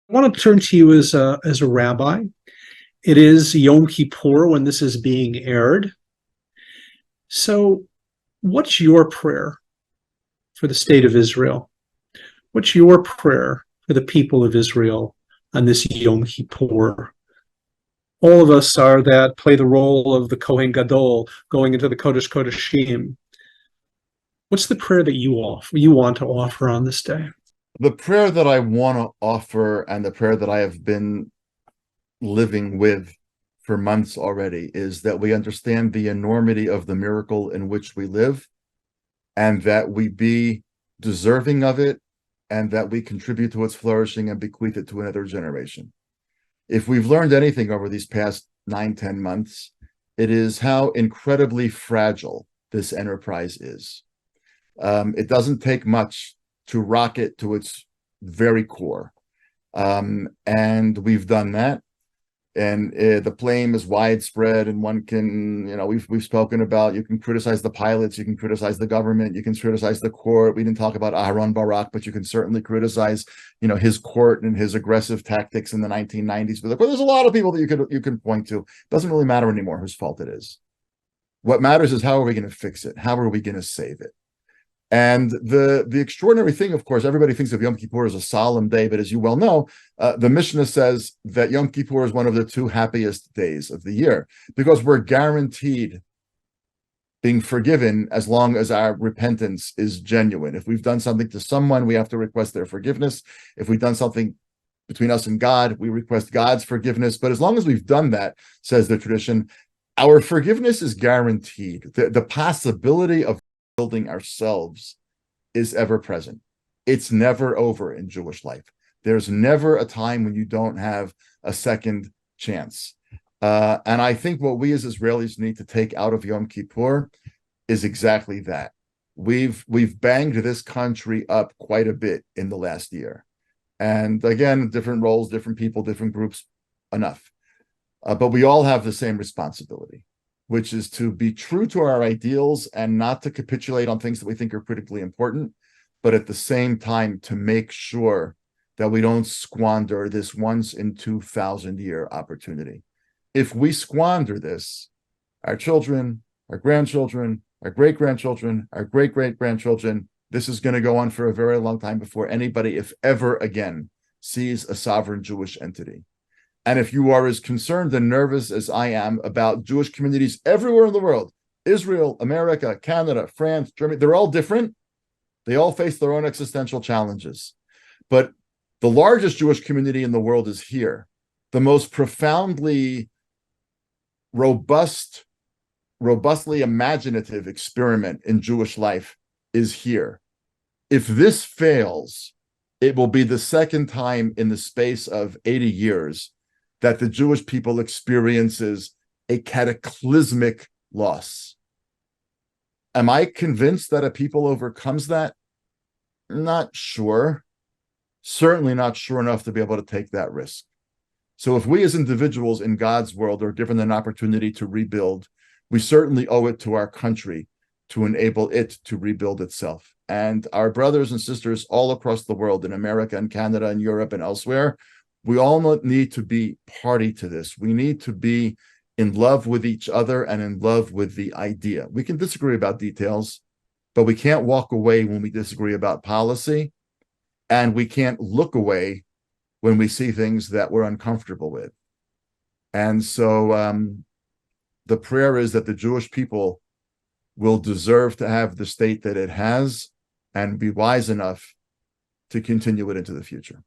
I want to turn to you as a rabbi. It is Yom Kippur when this is being aired. So, what's your prayer for the state of Israel? What's your prayer for the people of Israel on this Yom Kippur? All of us are that play the role of the Kohen Gadol going into the Kodesh Kodeshim. What's the prayer that you want to offer on this day? The prayer that I want to offer and the prayer that I have been living with for months already is that we understand the enormity of the miracle in which we live and that we be deserving of it and that we contribute to its flourishing and bequeath it to another generation. If we've learned anything over these past 9-10 months, it is how incredibly fragile this enterprise is. It doesn't take much to rock it to its very core. And we've done that. And the blame is widespread, and one can, we've spoken about, you can criticize the pilots, you can criticize the government, you can criticize the court. We didn't talk about Aharon Barak, but you can certainly criticize, his court and his aggressive tactics in the 1990s. But there's a lot of people that you can point to. It doesn't really matter anymore whose fault it is. What matters is how are we going to fix it? How are we going to save it? And the extraordinary thing, of course, everybody thinks of Yom Kippur as a solemn day, but as you well know, the Mishnah says that Yom Kippur is one of the two happiest days of the year because we're guaranteed being forgiven as long as our repentance is genuine. If we've done something to someone, we have to request their forgiveness. If we've done something between us and God, we request God's forgiveness. But as long as we've done that, says the tradition, our forgiveness is guaranteed. The possibility of building ourselves is ever present. It's never over in Jewish life. There's never a time when you don't have a second chance. And I think what we as Israelis need to take out of Yom Kippur is exactly that. We've banged this country up quite a bit in the last year. And again, different roles, different people, different groups, enough. But we all have the same responsibility, which is to be true to our ideals and not to capitulate on things that we think are critically important, but at the same time to make sure that we don't squander this once in 2,000 year opportunity. If we squander this, our children, our grandchildren, our great-grandchildren, our great-great-grandchildren, this is going to go on for a very long time before anybody, if ever again, sees a sovereign Jewish entity. And if you are as concerned and nervous as I am about Jewish communities everywhere in the world, Israel, America, Canada, France, Germany, they're all different. They all face their own existential challenges. But the largest Jewish community in the world is here. The most profoundly robustly imaginative experiment in Jewish life is here. If this fails, it will be the second time in the space of 80 years that the Jewish people experiences a cataclysmic loss. Am I convinced that a people overcomes that? Not sure. Certainly not sure enough to be able to take that risk. So if we as individuals in God's world are given an opportunity to rebuild, we certainly owe it to our country to enable it to rebuild itself. And our brothers and sisters all across the world, in America and Canada and Europe and elsewhere, we all need to be party to this. We need to be in love with each other and in love with the idea. We can disagree about details, but we can't walk away when we disagree about policy, and we can't look away when we see things that we're uncomfortable with. And so the prayer is that the Jewish people will deserve to have the state that it has and be wise enough to continue it into the future.